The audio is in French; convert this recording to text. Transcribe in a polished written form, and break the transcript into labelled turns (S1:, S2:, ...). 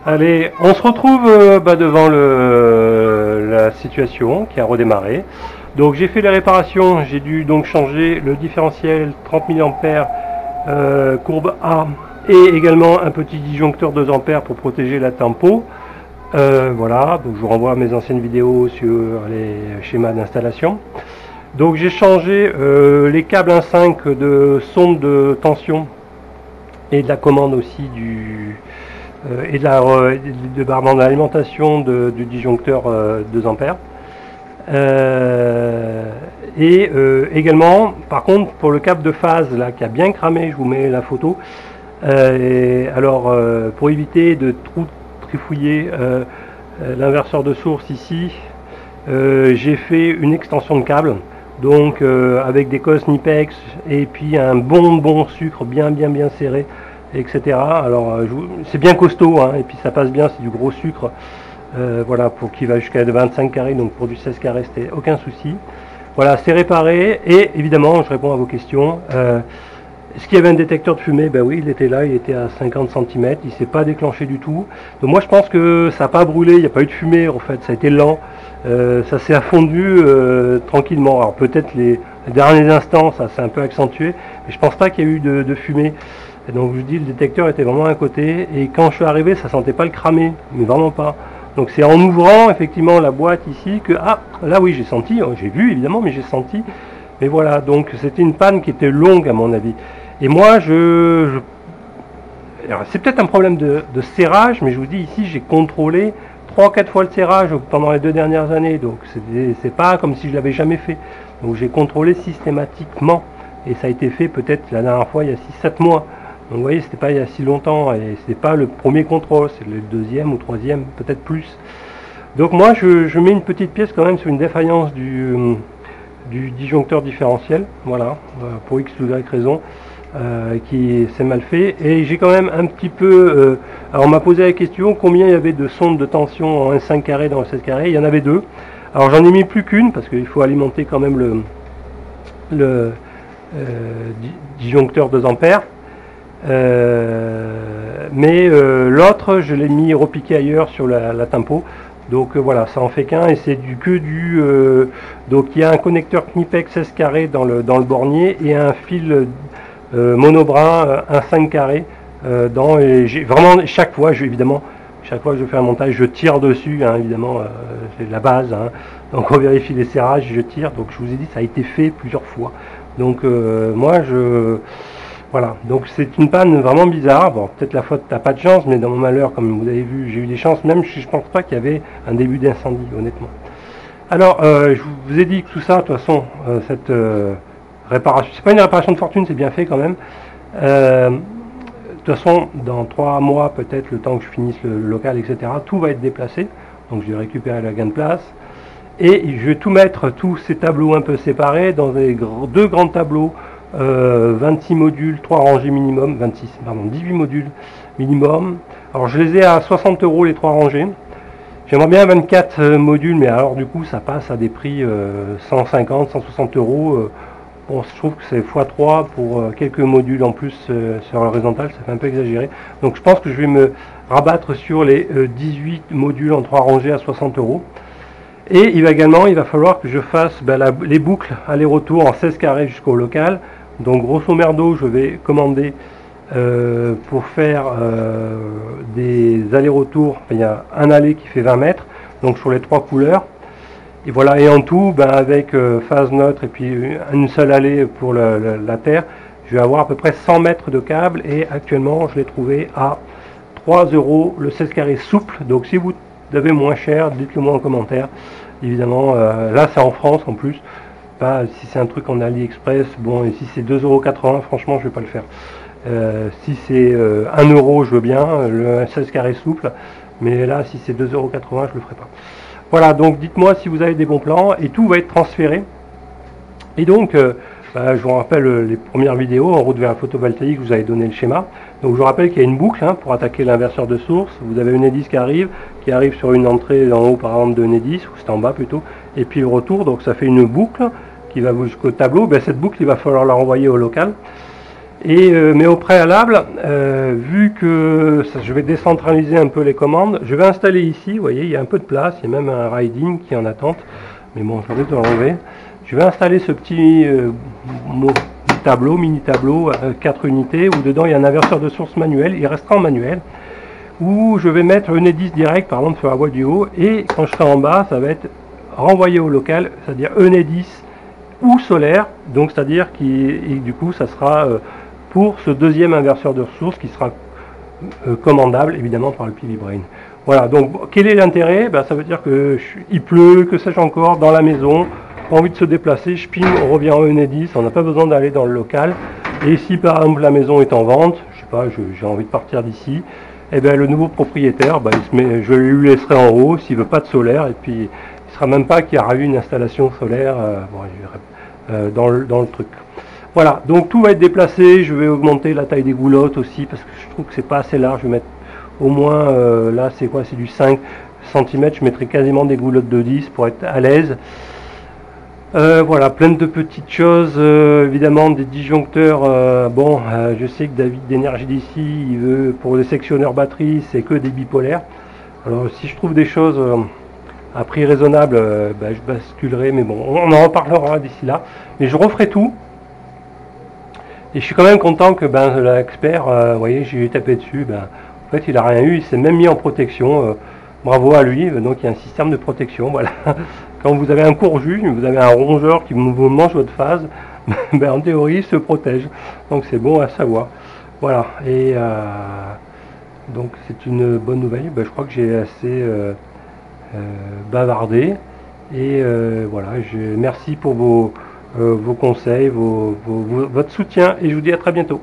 S1: Allez, on se retrouve devant la situation qui a redémarré. Donc j'ai fait les réparations, j'ai dû donc changer le différentiel 30 mA courbe A et également un petit disjoncteur 2 A pour protéger la tempo. Voilà, donc je vous renvoie à mes anciennes vidéos sur les schémas d'installation. Donc j'ai changé les câbles 1.5 de sonde de tension et de la commande aussi et de barrement d'alimentation du disjoncteur 2 A. Également, par contre, pour le câble de phase là qui a bien cramé, je vous mets la photo. Pour éviter de trifouiller l'inverseur de source ici, j'ai fait une extension de câble, donc avec des cosses Nipex et puis un bon sucre bien serré, etc. Alors c'est bien costaud, hein, et puis ça passe bien, c'est du gros sucre. Voilà, pour qui va jusqu'à 25 carrés, donc pour du 16 carrés c'était aucun souci. Voilà, c'est réparé. Et évidemment je réponds à vos questions. Est-ce qu'il y avait un détecteur de fumée? Ben oui, il était là, il était à 50 cm, il ne s'est pas déclenché du tout. Donc moi je pense que ça n'a pas brûlé, il n'y a pas eu de fumée en fait, ça a été lent. Ça s'est affondu tranquillement. Alors peut-être les derniers instants ça s'est un peu accentué, mais je pense pas qu'il y a eu de fumée. Et donc je vous dis, le détecteur était vraiment à côté, et quand je suis arrivé ça sentait pas le cramer, mais vraiment pas. Donc c'est en ouvrant effectivement la boîte ici que, ah là oui j'ai senti, j'ai vu évidemment, mais j'ai senti. Mais voilà, donc c'était une panne qui était longue à mon avis. Et moi c'est peut-être un problème de serrage, mais je vous dis ici j'ai contrôlé 3-4 fois le serrage pendant les 2 dernières années, donc c'est pas comme si je l'avais jamais fait. Donc j'ai contrôlé systématiquement, et ça a été fait peut-être la dernière fois il y a 6-7 mois. Donc vous voyez, c'était pas il y a si longtemps, et c'est pas le premier contrôle, c'est le deuxième ou troisième, peut-être plus. Donc moi je mets une petite pièce quand même sur une défaillance du disjoncteur différentiel, voilà, pour X ou Y raison, qui s'est mal fait. Et j'ai quand même un petit peu, alors on m'a posé la question combien il y avait de sondes de tension en 1.5 carré dans le 16 carré. Il y en avait 2. Alors j'en ai mis plus qu'une parce qu'il faut alimenter quand même le disjoncteur 2 A. L'autre je l'ai mis repiqué ailleurs sur la tempo. Donc voilà, ça en fait qu'un, et c'est donc il y a un connecteur Knipex 16 carré dans le bornier et un fil monobrin 1.5 carré et j'ai vraiment chaque fois que je fais un montage, je tire dessus, hein, évidemment, c'est la base, hein. Donc on vérifie les serrages, je tire. Donc je vous ai dit, ça a été fait plusieurs fois. Donc voilà, donc c'est une panne vraiment bizarre. Bon, peut-être la faute, t'as pas de chance, mais dans mon malheur, comme vous avez vu, j'ai eu des chances, même si je pense pas qu'il y avait un début d'incendie, honnêtement. Alors, je vous ai dit que tout ça, de toute façon, cette réparation, c'est pas une réparation de fortune, c'est bien fait quand même. De toute façon, dans 3 mois, peut-être, le temps que je finisse le local, etc., tout va être déplacé. Donc je vais récupérer la gain de place. Et je vais tout mettre, tous ces tableaux un peu séparés, dans 2 grands tableaux. 26 modules, 3 rangées minimum, 18 modules minimum. Alors je les ai à 60 € les 3 rangées. J'aimerais bien 24 modules, mais alors du coup ça passe à des prix 150, 160 €. Bon, je trouve que c'est x3 pour quelques modules en plus sur l'horizontale, ça fait un peu exagéré. Donc je pense que je vais me rabattre sur les 18 modules en 3 rangées à 60 €. Et il va falloir que je fasse les boucles aller-retour en 16 carrés jusqu'au local. Donc grosso merdo, je vais commander pour faire des allers-retours. Enfin, il y a un aller qui fait 20 mètres, donc sur les 3 couleurs. Et voilà, et en tout, avec phase neutre et puis une seule allée pour la terre, je vais avoir à peu près 100 mètres de câble. Et actuellement, je l'ai trouvé à 3 € le 16 carrés souple. Donc si vous avez moins cher, dites-le moi en commentaire. Évidemment, là c'est en France en plus. Pas si c'est un truc en AliExpress, bon, et si c'est 2,80 €, franchement je vais pas le faire. Si c'est 1 €, je veux bien, le 16 carré souple, mais là si c'est 2,80 €, je le ferai pas. Voilà, donc dites-moi si vous avez des bons plans, et tout va être transféré. Et donc je vous rappelle les premières vidéos en route vers la photovoltaïque, vous avez donné le schéma. Donc je vous rappelle qu'il y a une boucle, hein, pour attaquer l'inverseur de source. Vous avez une Enedis qui arrive sur une entrée en haut par exemple de Enedis, ou c'est en bas plutôt, et puis le retour, donc ça fait une boucle qui va jusqu'au tableau. Cette boucle il va falloir la renvoyer au local. Mais au préalable, vu que je vais décentraliser un peu les commandes, je vais installer ici, vous voyez, il y a un peu de place, il y a même un riding qui est en attente, mais bon, je vais de l'enlever. Je vais installer ce petit tableau, mini tableau, 4 unités, où dedans il y a un inverseur de source manuel, il restera en manuel, où je vais mettre Enedis direct, par exemple, sur la voie du haut, et quand je serai en bas, ça va être renvoyé au local, c'est-à-dire Enedis ou solaire, donc c'est-à-dire que du coup, ça sera pour ce deuxième inverseur de ressources qui sera commandable évidemment par le PV Brain. Voilà, donc quel est l'intérêt? Ça veut dire que il pleut, que sais-je encore, dans la maison, pas envie de se déplacer, je ping, on revient en Enedis, on n'a pas besoin d'aller dans le local. Et si par exemple la maison est en vente, je sais pas, j'ai envie de partir d'ici, et bien le nouveau propriétaire, je lui laisserai en haut s'il veut pas de solaire, et puis il ne sera même pas qu'il y aura eu une installation solaire dans le truc. Voilà, donc tout va être déplacé, je vais augmenter la taille des goulottes aussi, parce que je trouve que c'est pas assez large, je vais mettre au moins, là c'est quoi, c'est du 5 cm, je mettrai quasiment des goulottes de 10 pour être à l'aise. Voilà, plein de petites choses, évidemment des disjoncteurs, je sais que David d'Énergie d'ici, il veut, pour les sectionneurs batterie, c'est que des bipolaires. Alors si je trouve des choses à prix raisonnable, je basculerai, mais bon, on en reparlera d'ici là. Mais je referai tout. Et je suis quand même content que l'expert, vous voyez, j'ai tapé dessus, en fait il n'a rien eu, il s'est même mis en protection, bravo à lui, donc il y a un système de protection, voilà. Quand vous avez un courju, vous avez un rongeur qui vous mange votre phase, en théorie il se protège, donc c'est bon à savoir. Voilà, et donc c'est une bonne nouvelle, je crois que j'ai assez bavardé, et voilà, merci pour vos conseils, votre soutien, et je vous dis à très bientôt.